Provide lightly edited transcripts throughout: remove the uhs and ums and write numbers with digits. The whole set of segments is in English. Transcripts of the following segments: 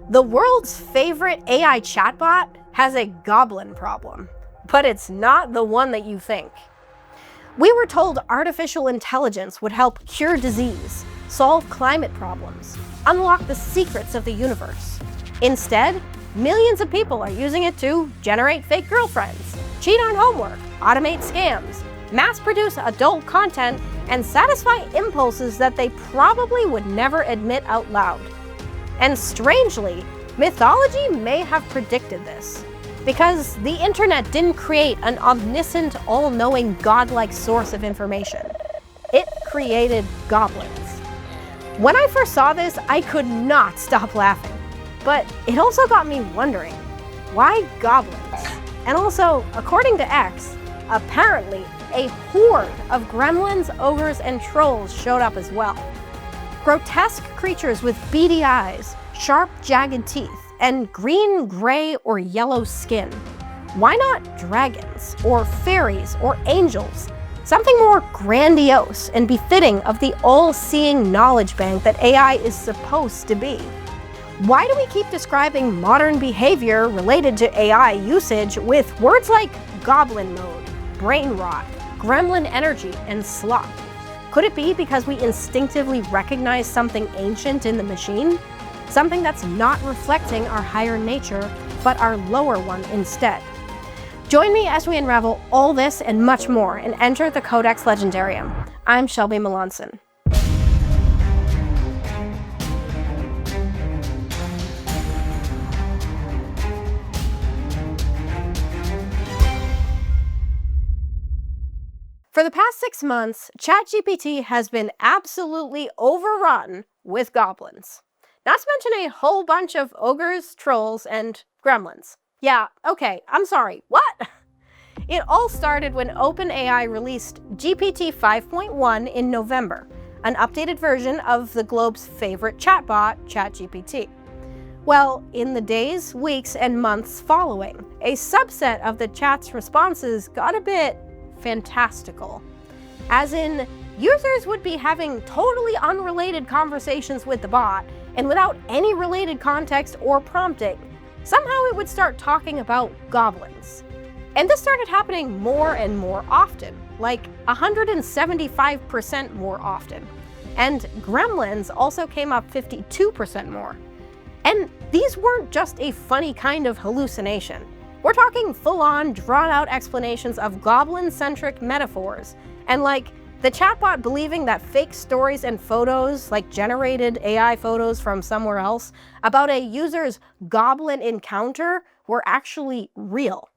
The world's favorite AI chatbot has a goblin problem, but it's not the one that you think. We were told artificial intelligence would help cure disease, solve climate problems, unlock the secrets of the universe. Instead, millions of people are using it to generate fake girlfriends, cheat on homework, automate scams, mass-produce adult content, and satisfy impulses that they probably would never admit out loud. And strangely, Mythology may have predicted this, because the internet didn't create an omniscient, all-knowing, godlike source of information. It created goblins. When I first saw this, I could not stop laughing. But it also got me wondering, why goblins? And also, according to X, apparently a horde of gremlins, ogres, and trolls showed up as well. Grotesque creatures with beady eyes, sharp, jagged teeth, and green, gray, or yellow skin. Why not dragons, or fairies, or angels? Something more grandiose and befitting of the all-seeing knowledge bank that AI is supposed to be. Why do we keep describing modern behavior related to AI usage with words like goblin mode, brain rot, gremlin energy, and slop? Could it be because we instinctively recognize something ancient in the machine? Something that's not reflecting our higher nature, but our lower one instead? Join me as we unravel all this and much more and enter the Codex Legendarium. I'm Shelby Melanson. For the past 6 months, ChatGPT has been absolutely overrun with goblins. Not to mention a whole bunch of ogres, trolls, and gremlins. Yeah, okay, I'm sorry, what? It all started when OpenAI released GPT 5.1 in November, an updated version of the globe's favorite chatbot, ChatGPT. Well, in the days, weeks, and months following, a subset of the chat's responses got a bit fantastical. As in, users would be having totally unrelated conversations with the bot, and without any related context or prompting, somehow it would start talking about goblins. And this started happening more and more often, like 175% more often. And gremlins also came up 52% more. And these weren't just a funny kind of hallucination. We're talking full-on, drawn-out explanations of goblin-centric metaphors, and like the chatbot believing that fake stories and photos, like generated AI photos from somewhere else, about a user's goblin encounter were actually real.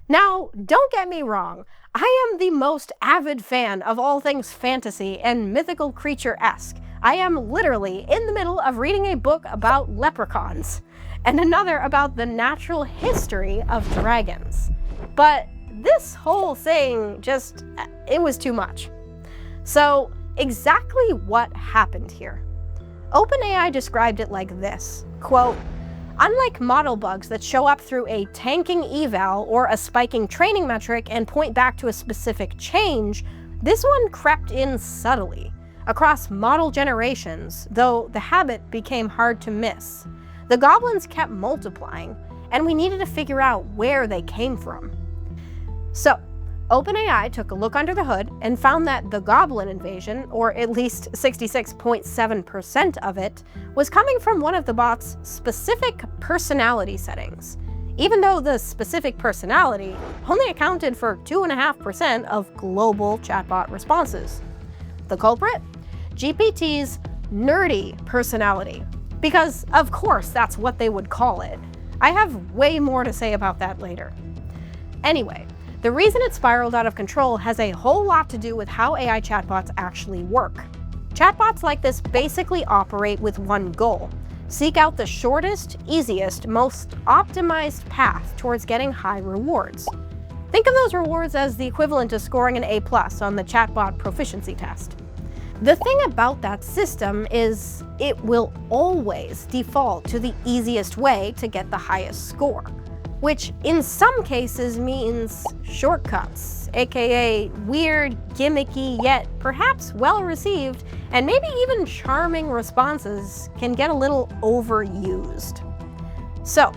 Now, don't get me wrong, I am the most avid fan of all things fantasy and mythical creature-esque. I am literally in the middle of reading a book about leprechauns, and another about the natural history of dragons. But this whole thing it was too much. So, exactly what happened here? OpenAI described it like this, quote, "Unlike model bugs that show up through a tanking eval or a spiking training metric and point back to a specific change, this one crept in subtly across model generations, though the habit became hard to miss. The goblins kept multiplying, and we needed to figure out where they came from." So, OpenAI took a look under the hood and found that the goblin invasion, or at least 66.7% of it, was coming from one of the bot's specific personality settings, even though the specific personality only accounted for 2.5% of global chatbot responses. The culprit? GPT's nerdy personality. Because, of course, that's what they would call it. I have way more to say about that later. Anyway, the reason it spiraled out of control has a whole lot to do with how AI chatbots actually work. Chatbots like this basically operate with one goal: seek out the shortest, easiest, most optimized path towards getting high rewards. Think of those rewards as the equivalent to scoring an A+ on the chatbot proficiency test. The thing about that system is it will always default to the easiest way to get the highest score. which in some cases means shortcuts, aka weird, gimmicky, yet perhaps well-received, and maybe even charming responses can get a little overused. So,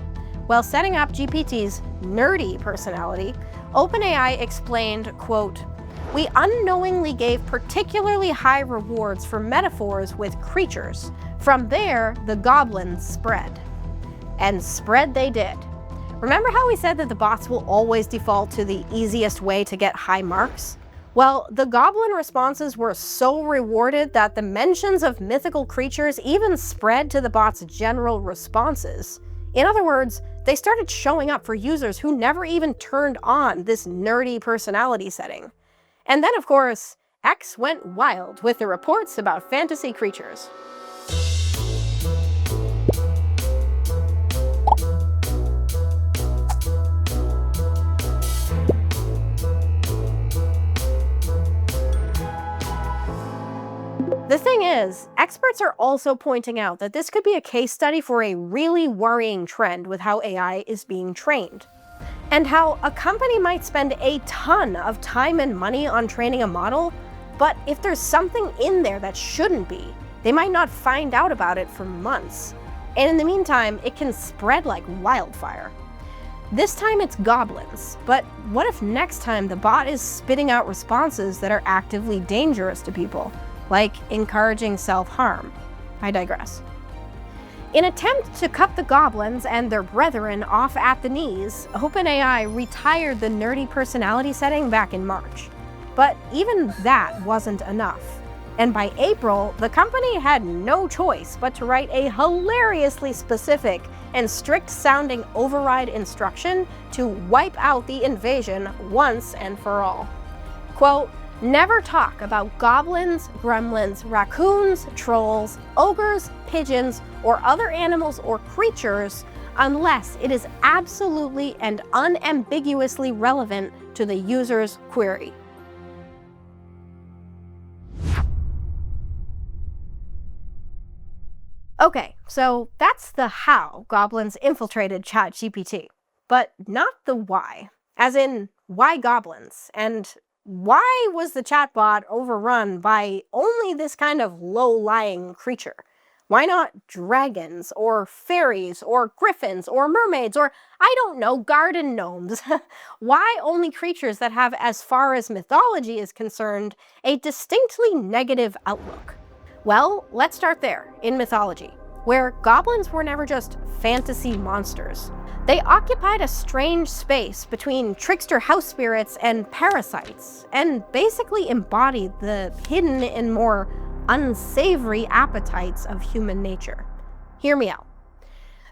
while setting up GPT's nerdy personality, OpenAI explained, quote, "We unknowingly gave particularly high rewards for metaphors with creatures. From there, the goblins spread." And spread they did. Remember how we said that the bots will always default to the easiest way to get high marks? Well, the goblin responses were so rewarded that the mentions of mythical creatures even spread to the bot's general responses. In other words, they started showing up for users who never even turned on this nerdy personality setting. And then, of course, X went wild with the reports about fantasy creatures. The thing is, experts are also pointing out that this could be a case study for a really worrying trend with how AI is being trained, and how a company might spend a ton of time and money on training a model, but if there's something in there that shouldn't be, they might not find out about it for months. And in the meantime, it can spread like wildfire. This time it's goblins, but what if next time the bot is spitting out responses that are actively dangerous to people, like encouraging self-harm? I digress. In attempt to cut the goblins and their brethren off at the knees, OpenAI retired the nerdy personality setting back in March. But even that wasn't enough. And by April, the company had no choice but to write a hilariously specific and strict-sounding override instruction to wipe out the invasion once and for all. Quote, "Never talk about goblins, gremlins, raccoons, trolls, ogres, pigeons, or other animals or creatures unless it is absolutely and unambiguously relevant to the user's query." Okay, so that's the how goblins infiltrated ChatGPT, but not the why. As in, why goblins? And why was the chatbot overrun by only this kind of low-lying creature? Why not dragons, or fairies, or griffins, or mermaids, or, I don't know, garden gnomes? Why only creatures that have, as far as mythology is concerned, a distinctly negative outlook? Well, let's start there, in mythology, where goblins were never just fantasy monsters. They occupied a strange space between trickster house spirits and parasites, and basically embodied the hidden and more unsavory appetites of human nature. Hear me out.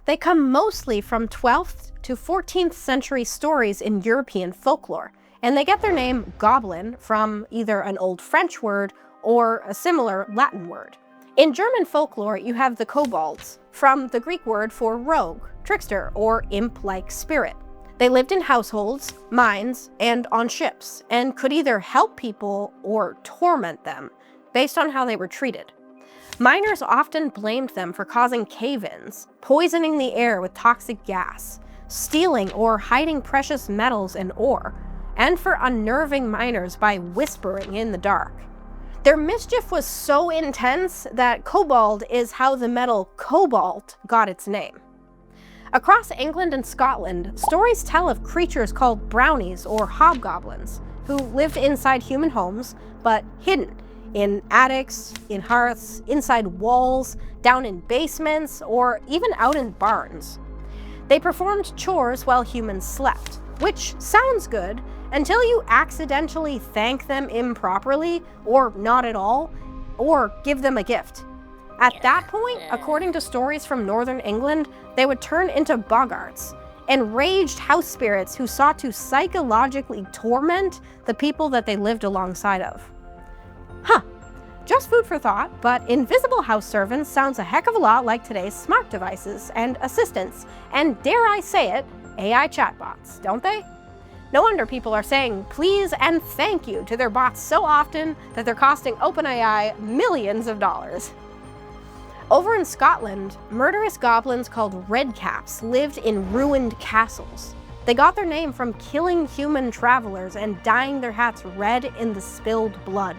They come mostly from 12th to 14th century stories in European folklore, and they get their name goblin from either an old French word or a similar Latin word. In German folklore, you have the kobolds, from the Greek word for rogue, trickster, or imp-like spirit. They lived in households, mines, and on ships, and could either help people or torment them, based on how they were treated. Miners often blamed them for causing cave-ins, poisoning the air with toxic gas, stealing or hiding precious metals and ore, and for unnerving miners by whispering in the dark. Their mischief was so intense that kobold is how the metal cobalt got its name. Across England and Scotland, stories tell of creatures called brownies or hobgoblins, who lived inside human homes, but hidden in attics, in hearths, inside walls, down in basements, or even out in barns. They performed chores while humans slept, which sounds good until you accidentally thank them improperly, or not at all, or give them a gift. At that point, according to stories from northern England, they would turn into boggarts, enraged house spirits who sought to psychologically torment the people that they lived alongside of. Huh. Just food for thought, but invisible house servants sounds a heck of a lot like today's smart devices and assistants, and dare I say it, AI chatbots, don't they? No wonder people are saying please and thank you to their bots so often that they're costing OpenAI millions of dollars. Over in Scotland, murderous goblins called redcaps lived in ruined castles. They got their name from killing human travelers and dyeing their hats red in the spilled blood.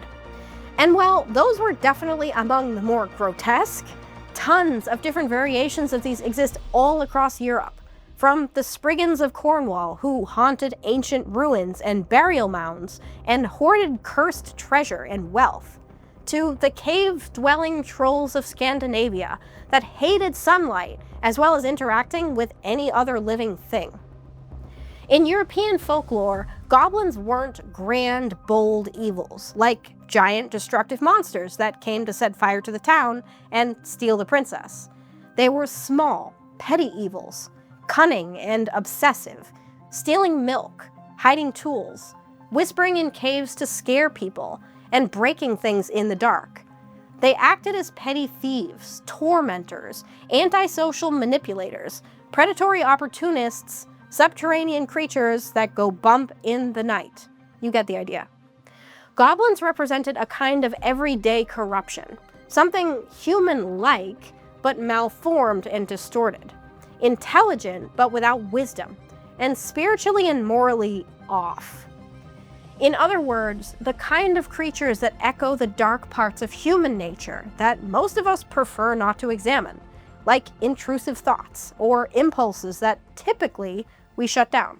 And while those were definitely among the more grotesque, tons of different variations of these exist all across Europe, from the Spriggans of Cornwall, who haunted ancient ruins and burial mounds and hoarded cursed treasure and wealth, to the cave-dwelling trolls of Scandinavia that hated sunlight as well as interacting with any other living thing. In European folklore, goblins weren't grand, bold evils, like giant destructive monsters that came to set fire to the town and steal the princess. They were small, petty evils, cunning and obsessive, stealing milk, hiding tools, whispering in caves to scare people, and breaking things in the dark. They acted as petty thieves, tormentors, antisocial manipulators, predatory opportunists, subterranean creatures that go bump in the night. You get the idea. Goblins represented a kind of everyday corruption, something human-like, but malformed and distorted, intelligent but without wisdom, and spiritually and morally off. In other words, the kind of creatures that echo the dark parts of human nature that most of us prefer not to examine, like intrusive thoughts or impulses that typically we shut down.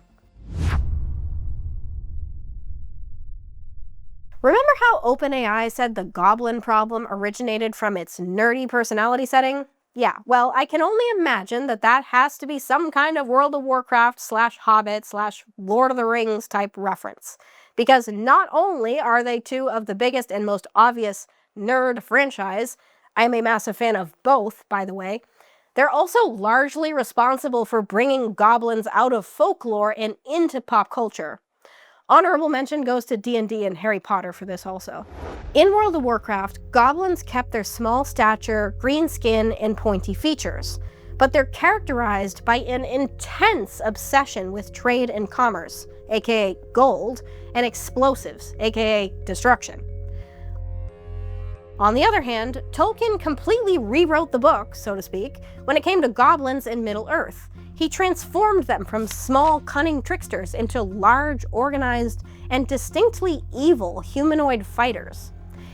Remember how OpenAI said the Goblin problem originated from its nerdy personality setting? Yeah, well, I can only imagine that that has to be some kind of World of Warcraft / Hobbit / Lord of the Rings type reference. Because not only are they two of the biggest and most obvious nerd franchise, I'm a massive fan of both, by the way, they're also largely responsible for bringing goblins out of folklore and into pop culture. Honorable mention goes to D&D and Harry Potter for this also. In World of Warcraft, goblins kept their small stature, green skin, and pointy features, but they're characterized by an intense obsession with trade and commerce, aka gold, and explosives, aka destruction. On the other hand, Tolkien completely rewrote the book, so to speak, when it came to goblins in Middle-earth. He transformed them from small, cunning tricksters into large, organized, and distinctly evil humanoid fighters.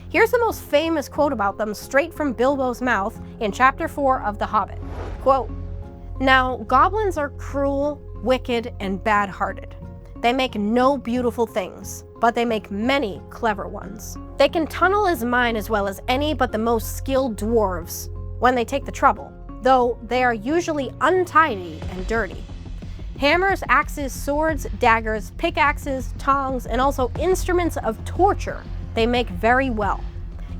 Here's the most famous quote about them straight from Bilbo's mouth in Chapter 4 of The Hobbit. Quote, "Now, goblins are cruel, wicked, and bad-hearted. They make no beautiful things, but they make many clever ones. They can tunnel as mine as well as any but the most skilled dwarves, when they take the trouble, though they are usually untidy and dirty. Hammers, axes, swords, daggers, pickaxes, tongs, and also instruments of torture they make very well.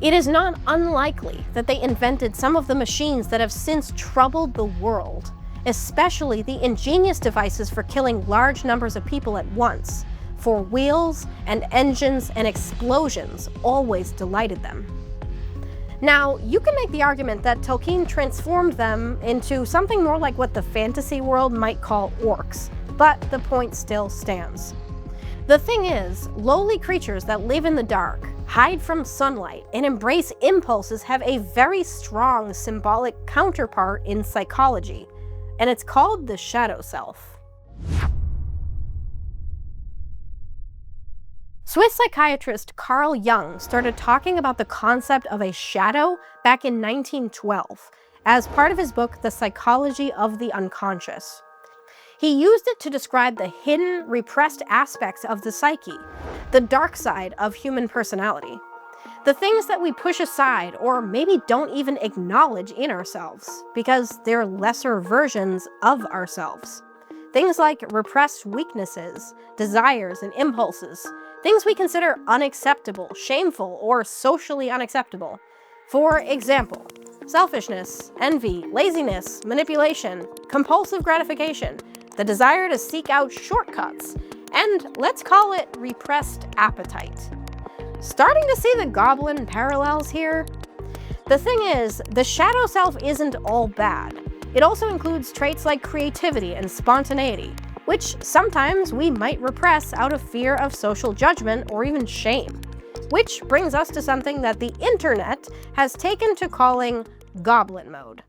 It is not unlikely that they invented some of the machines that have since troubled the world, especially the ingenious devices for killing large numbers of people at once, for wheels and engines and explosions always delighted them." Now, you can make the argument that Tolkien transformed them into something more like what the fantasy world might call orcs, but the point still stands. The thing is, lowly creatures that live in the dark, hide from sunlight, and embrace impulses have a very strong symbolic counterpart in psychology, and it's called the shadow self. Swiss psychiatrist Carl Jung started talking about the concept of a shadow back in 1912 as part of his book, The Psychology of the Unconscious. He used it to describe the hidden, repressed aspects of the psyche, the dark side of human personality, the things that we push aside or maybe don't even acknowledge in ourselves because they're lesser versions of ourselves. Things like repressed weaknesses, desires, and impulses, things we consider unacceptable, shameful, or socially unacceptable. For example, selfishness, envy, laziness, manipulation, compulsive gratification, the desire to seek out shortcuts, and let's call it repressed appetite. Starting to see the goblin parallels here? The thing is, the shadow self isn't all bad. It also includes traits like creativity and spontaneity, which sometimes we might repress out of fear of social judgment or even shame. Which brings us to something that the internet has taken to calling Goblin mode.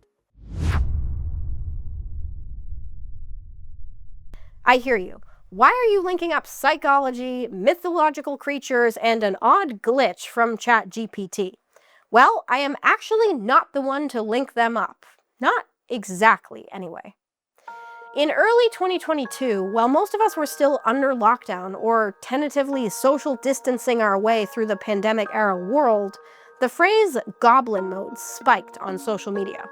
I hear you. Why are you linking up psychology, mythological creatures, and an odd glitch from ChatGPT? Well, I am actually not the one to link them up. Not exactly, anyway. In early 2022, while most of us were still under lockdown or tentatively social distancing our way through the pandemic-era world, the phrase Goblin mode spiked on social media.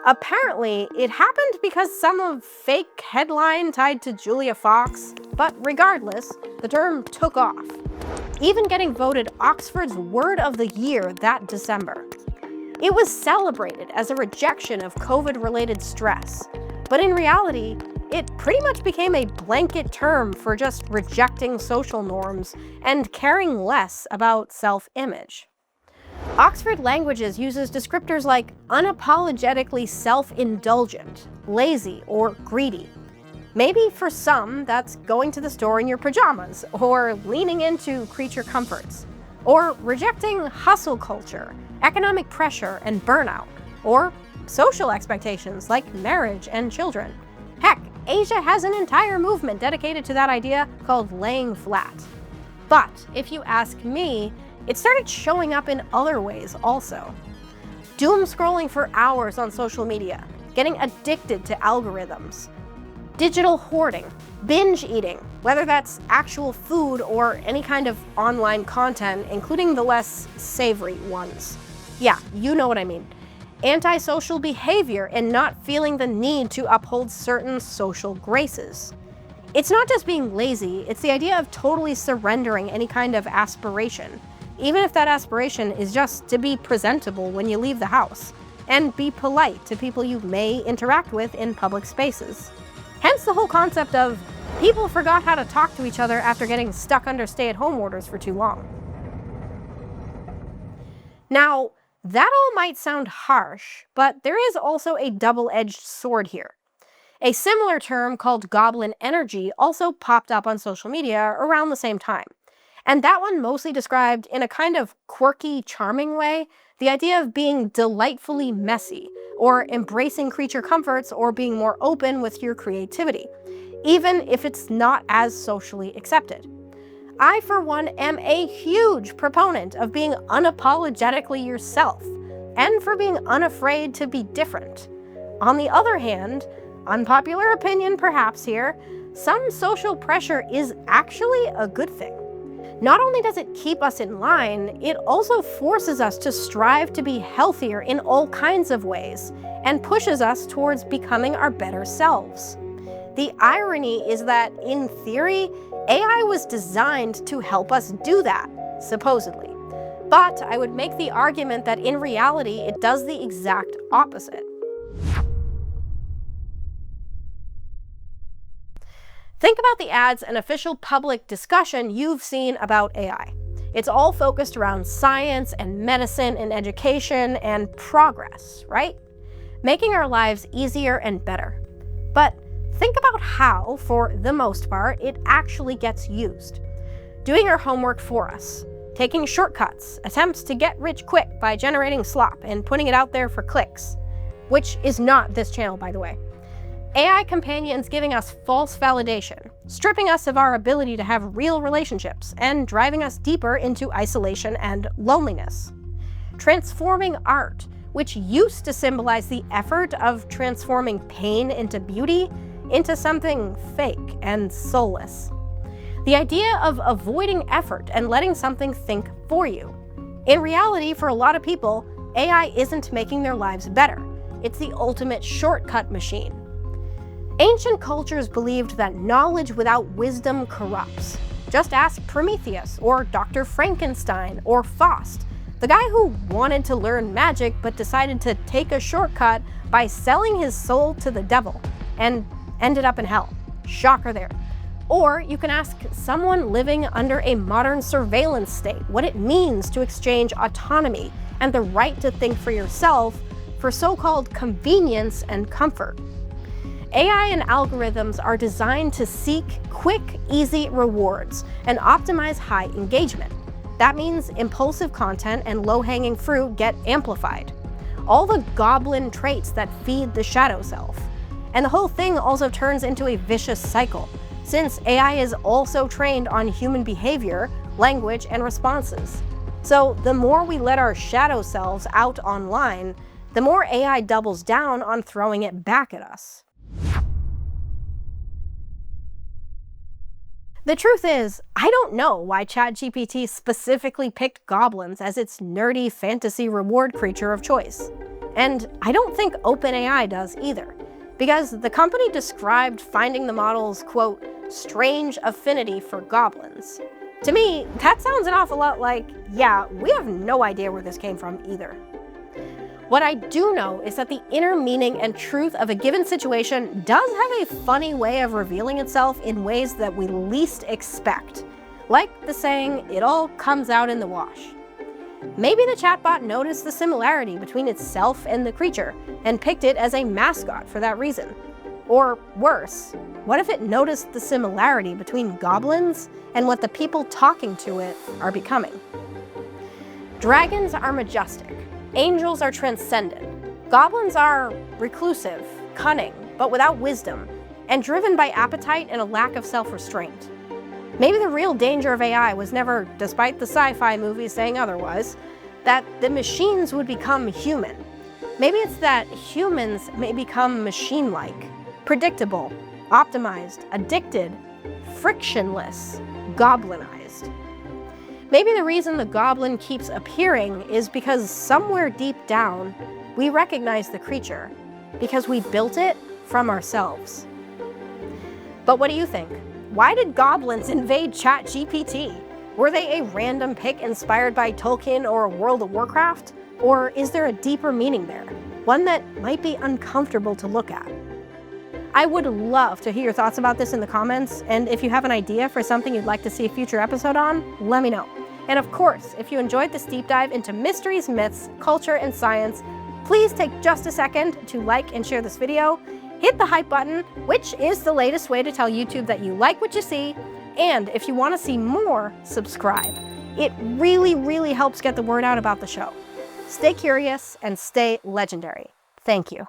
Apparently, it happened because some fake headline tied to Julia Fox, but regardless, the term took off, even getting voted Oxford's Word of the Year that December. It was celebrated as a rejection of COVID-related stress, but in reality, it pretty much became a blanket term for just rejecting social norms and caring less about self-image. Oxford Languages uses descriptors like unapologetically self-indulgent, lazy, or greedy. Maybe for some, that's going to the store in your pajamas, or leaning into creature comforts, or rejecting hustle culture, economic pressure, and burnout, or social expectations like marriage and children. Heck, Asia has an entire movement dedicated to that idea called laying flat. But if you ask me, it started showing up in other ways also. Doom scrolling for hours on social media, getting addicted to algorithms, digital hoarding, binge eating, whether that's actual food or any kind of online content, including the less savory ones. Yeah, you know what I mean. Antisocial behavior and not feeling the need to uphold certain social graces. It's not just being lazy, it's the idea of totally surrendering any kind of aspiration, even if that aspiration is just to be presentable when you leave the house, and be polite to people you may interact with in public spaces. Hence the whole concept of people forgot how to talk to each other after getting stuck under stay-at-home orders for too long. Now, that all might sound harsh, but there is also a double-edged sword here. A similar term called goblin energy also popped up on social media around the same time. And that one mostly described, in a kind of quirky, charming way, the idea of being delightfully messy, or embracing creature comforts, or being more open with your creativity, even if it's not as socially accepted. I, for one, am a huge proponent of being unapologetically yourself, and for being unafraid to be different. On the other hand, unpopular opinion perhaps here, some social pressure is actually a good thing. Not only does it keep us in line, it also forces us to strive to be healthier in all kinds of ways, and pushes us towards becoming our better selves. The irony is that, in theory, AI was designed to help us do that, supposedly. But I would make the argument that in reality, it does the exact opposite. Think about the ads and official public discussion you've seen about AI. It's all focused around science and medicine and education and progress, right? Making our lives easier and better. But think about how, for the most part, it actually gets used. Doing our homework for us, taking shortcuts, attempts to get rich quick by generating slop and putting it out there for clicks, which is not this channel, by the way. AI companions giving us false validation, stripping us of our ability to have real relationships, and driving us deeper into isolation and loneliness. Transforming art, which used to symbolize the effort of transforming pain into beauty, into something fake and soulless. The idea of avoiding effort and letting something think for you. In reality, for a lot of people, AI isn't making their lives better. It's the ultimate shortcut machine. Ancient cultures believed that knowledge without wisdom corrupts. Just ask Prometheus, or Dr. Frankenstein, or Faust, the guy who wanted to learn magic but decided to take a shortcut by selling his soul to the devil, and ended up in hell. Shocker there. Or you can ask someone living under a modern surveillance state what it means to exchange autonomy and the right to think for yourself for so-called convenience and comfort. AI and algorithms are designed to seek quick, easy rewards and optimize high engagement. That means impulsive content and low-hanging fruit get amplified. All the goblin traits that feed the shadow self. And the whole thing also turns into a vicious cycle, since AI is also trained on human behavior, language, and responses. So the more we let our shadow selves out online, the more AI doubles down on throwing it back at us. The truth is, I don't know why ChatGPT specifically picked goblins as its nerdy fantasy reward creature of choice. And I don't think OpenAI does either, because the company described finding the model's, quote, strange affinity for goblins. To me, that sounds an awful lot like, yeah, we have no idea where this came from either. What I do know is that the inner meaning and truth of a given situation does have a funny way of revealing itself in ways that we least expect. Like the saying, it all comes out in the wash. Maybe the chatbot noticed the similarity between itself and the creature and picked it as a mascot for that reason. Or worse, what if it noticed the similarity between goblins and what the people talking to it are becoming? Dragons are majestic. Angels are transcendent. Goblins are reclusive, cunning, but without wisdom, and driven by appetite and a lack of self-restraint. Maybe the real danger of AI was never, despite the sci-fi movies saying otherwise, that the machines would become human. Maybe it's that humans may become machine-like, predictable, optimized, addicted, frictionless, goblinized. Maybe the reason the goblin keeps appearing is because somewhere deep down, we recognize the creature, because we built it from ourselves. But what do you think? Why did goblins invade ChatGPT? Were they a random pick inspired by Tolkien or World of Warcraft? Or is there a deeper meaning there? One that might be uncomfortable to look at? I would love to hear your thoughts about this in the comments, and if you have an idea for something you'd like to see a future episode on, let me know. And of course, if you enjoyed this deep dive into mysteries, myths, culture, and science, please take just a second to like and share this video, hit the hype button, which is the latest way to tell YouTube that you like what you see, and if you want to see more, subscribe. It really, really helps get the word out about the show. Stay curious and stay legendary. Thank you.